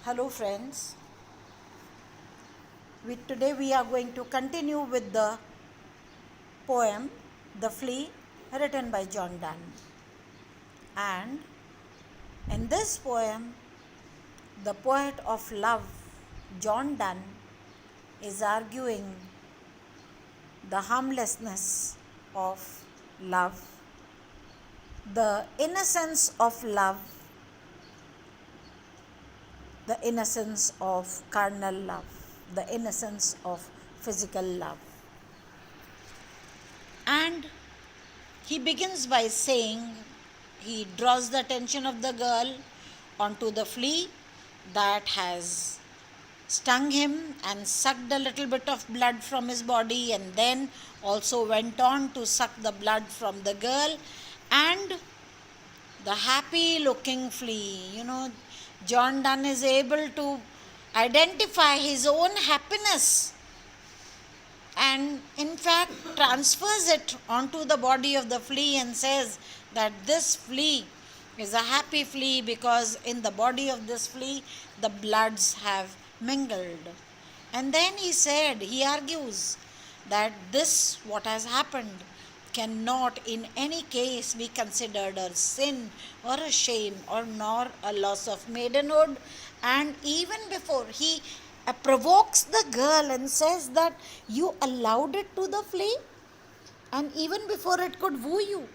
Hello friends, today we are going to continue with the poem The Flea written by John Donne. And in this poem, the poet of love, John Donne, is arguing the harmlessness of love, the innocence of love, the innocence of carnal love, the innocence of physical love. And he begins by saying, he draws the attention of the girl onto the flea that has stung him and sucked a little bit of blood from his body, and then also went on to suck the blood from the girl. And the happy looking flea, John Donne is able to identify his own happiness and in fact transfers it onto the body of the flea and says that this flea is a happy flea because in the body of this flea the bloods have mingled. And then he argues that this, what has happened, cannot in any case be considered a sin or a shame or nor a loss of maidenhood. And even before he provokes the girl and says that you allowed it to the flea, and even before it could woo you,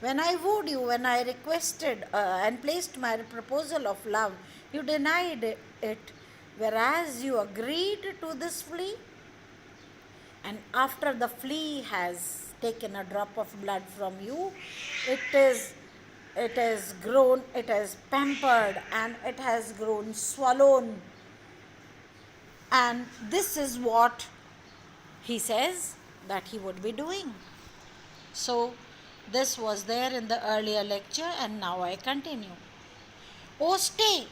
when I wooed you, when I requested and placed my proposal of love, you denied it, whereas you agreed to this flea. And after the flea has taken a drop of blood from you, it has grown, it has pampered, and it has grown swollen. And this is what he says that he would be doing. So this was there in the earlier lecture, and now I continue. Oh, stay.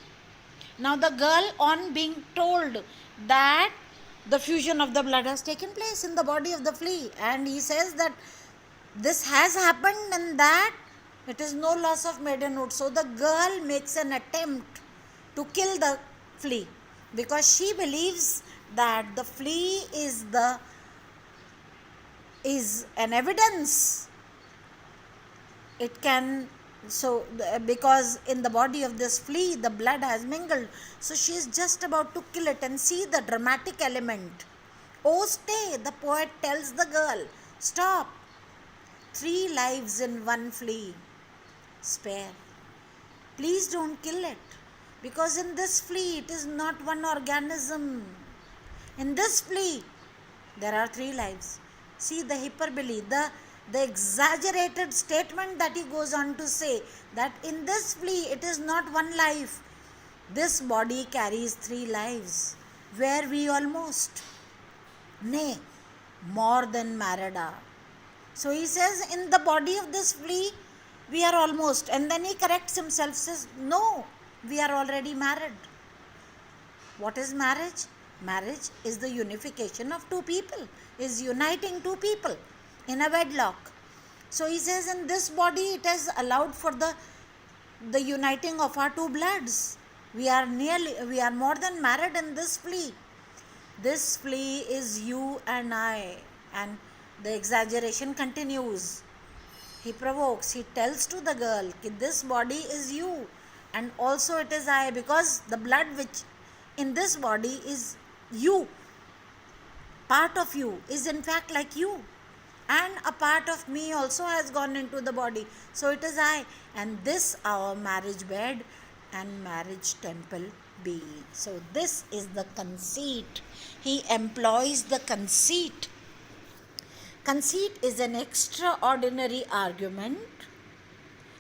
Now the girl, on being told that the fusion of the blood has taken place in the body of the flea, and he says that this has happened and that it is no loss of maidenhood. So the girl makes an attempt to kill the flea because she believes that the flea is an evidence. It can, because in the body of this flea the blood has mingled, so she is just about to kill it. And see the dramatic element. Oh, stay, the poet tells the girl, stop. 3 lives in one flea, spare. Please don't kill it, because in this flea it is not one organism. In this flea there are 3 lives. See the hyperbole, the exaggerated statement that he goes on to say, that in this flea it is not one life. This body carries 3 lives. Where we almost, nay, more than married are. So he says, in the body of this flea we are almost, and then he corrects himself, says, no, we are already married. What is marriage? Marriage is the unification of 2 people, is uniting 2 people in a wedlock. So he says, in this body it is allowed for the uniting of our 2 bloods. We are more than married in this flea. This flea is you and I. And the exaggeration continues. He provokes, he tells to the girl, this body is you and also it is I, because the blood which in this body is you, part of you is in fact like you, and a part of me also has gone into the body, so it is I, and this our marriage bed and marriage temple be. So this is the conceit. He employs the conceit. Conceit is an extraordinary argument,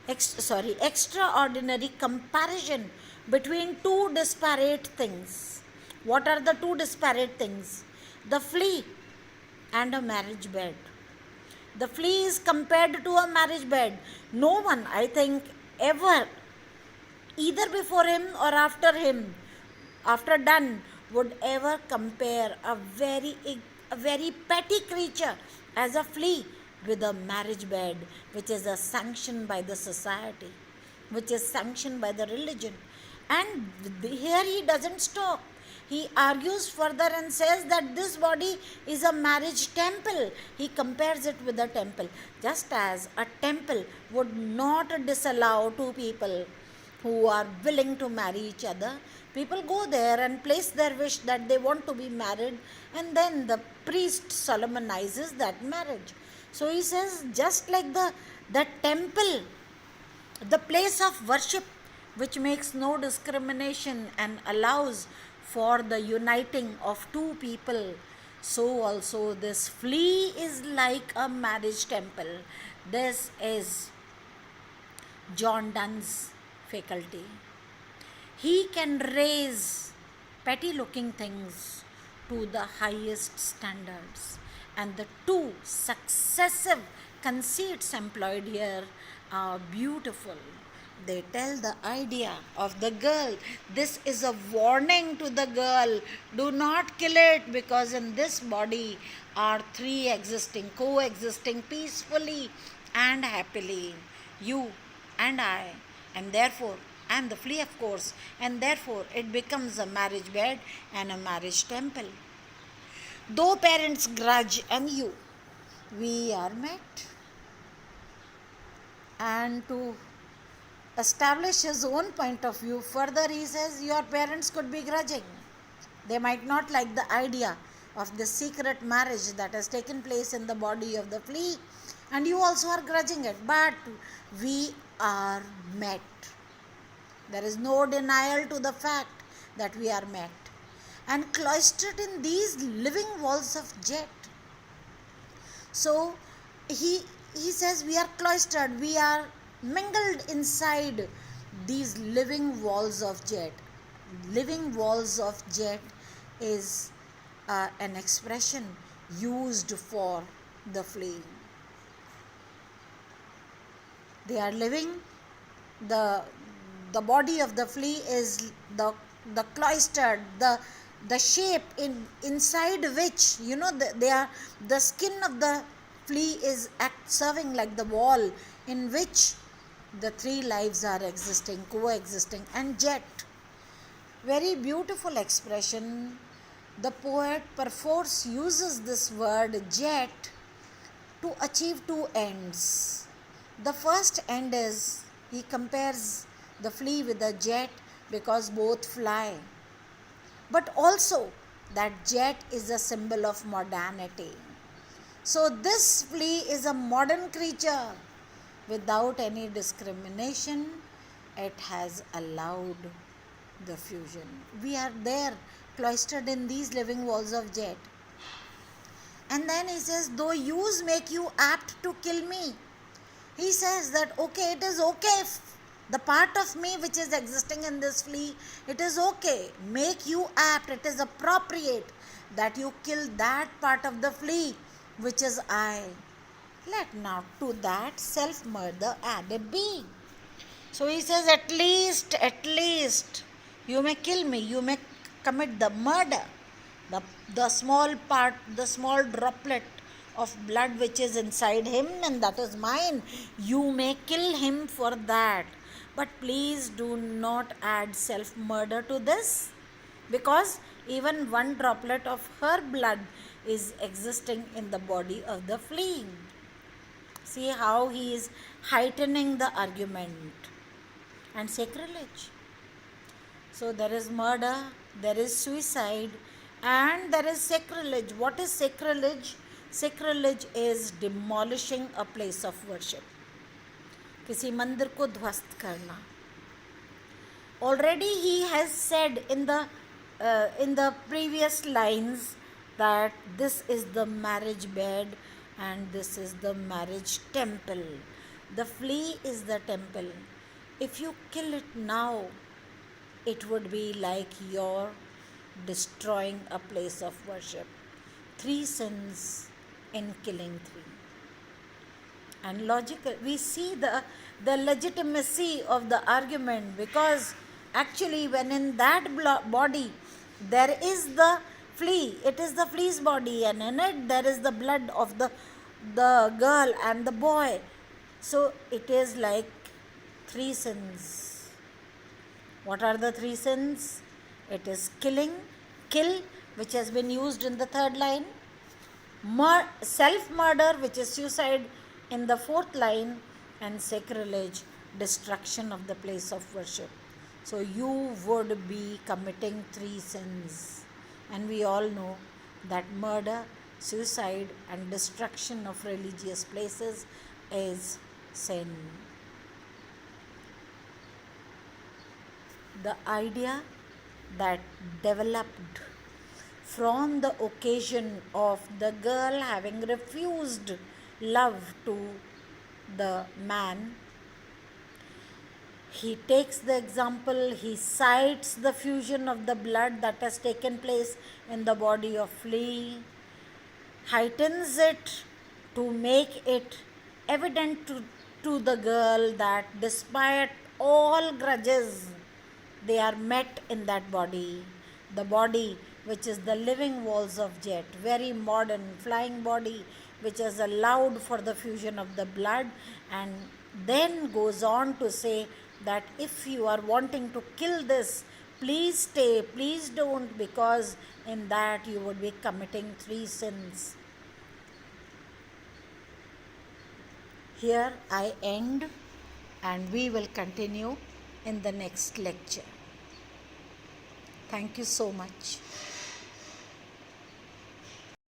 extraordinary comparison between 2 disparate things. What are the 2 disparate things? The flea and a marriage bed. The flea is compared to a marriage bed. No one, I think, ever, either before him or after him, after Donne, would ever compare a very petty creature as a flea with a marriage bed, which is sanctioned by the society, which is sanctioned by the religion. And here he doesn't stop. He argues further and says that this body is a marriage temple. He compares it with a temple. Just as a temple would not disallow two people who are willing to marry each other, people go there and place their wish that they want to be married, and then the priest solemnizes that marriage. So he says, just like the temple, the place of worship which makes no discrimination and allows for the uniting of two people, so also this flea is like a marriage temple. This is John Donne's faculty. He can raise petty looking things to the highest standards. And the two successive conceits employed here are beautiful. They tell the idea of the girl. This is a warning to the girl. Do not kill it, because in this body are three existing, coexisting peacefully and happily. You and I, and therefore, and the flea, of course, and therefore it becomes a marriage bed and a marriage temple. Though parents grudge and you, we are met. And to establish his own point of view, further he says, your parents could be grudging. They might not like the idea of this secret marriage that has taken place in the body of the flea, and you also are grudging it, but we are met. There is no denial to the fact that we are met. And cloistered in these living walls of jet. So he says we are cloistered, we are mingled inside these living walls of jet. Living walls of jet is an expression used for the flea. They are living. The body of the flea is the cloistered, the shape inside which, they are, the skin of the flea is serving like the wall in which the three lives are existing, coexisting, and jet. Very beautiful expression. The poet perforce uses this word jet to achieve two ends. The first end is, he compares the flea with a jet because both fly. But also that jet is a symbol of modernity. So this flea is a modern creature. Without any discrimination, it has allowed the fusion. We are there, cloistered in these living walls of jet. And then he says, though use make you apt to kill me. He says that, okay, it is okay if the part of me which is existing in this flea, it is okay, make you apt, it is appropriate that you kill that part of the flea which is I. Let not to that self-murder added be. So he says, at least, you may kill me, you may commit the murder. The small part, the small droplet of blood which is inside him, and that is mine, you may kill him for that. But please do not add self-murder to this, because even one droplet of her blood is existing in the body of the flea. See how he is heightening the argument. And sacrilege. So there is murder, there is suicide, and there is sacrilege. What is sacrilege? Sacrilege is demolishing a place of worship. किसी मंदिर को ध्वस्त करना. Already he has said in the previous lines that this is the marriage bed and this is the marriage temple. The flea is the temple. If you kill it now, it would be like you're destroying a place of worship. 3 sins in killing 3. And logical, we see the legitimacy of the argument, because actually when in that body there is the flea, it is the flea's body, and in it there is the blood of the girl and the boy. So it is like 3 sins. What are the three sins? It is killing, kill, which has been used in the third line, self murder, which is suicide in the fourth line, and sacrilege, destruction of the place of worship. So you would be committing three sins, and we all know that murder, suicide, and destruction of religious places is sin. The idea that developed from the occasion of the girl having refused love to the man. He takes the example, he cites the fusion of the blood that has taken place in the body of flea, heightens it to make it evident to the girl that despite all grudges, they are met in that body. The body, which is the living walls of jet, very modern flying body, which has allowed for the fusion of the blood, and then goes on to say that if you are wanting to kill this, please stay, please don't, because in that you would be committing three sins. Here I end, and we will continue in the next lecture. Thank you so much.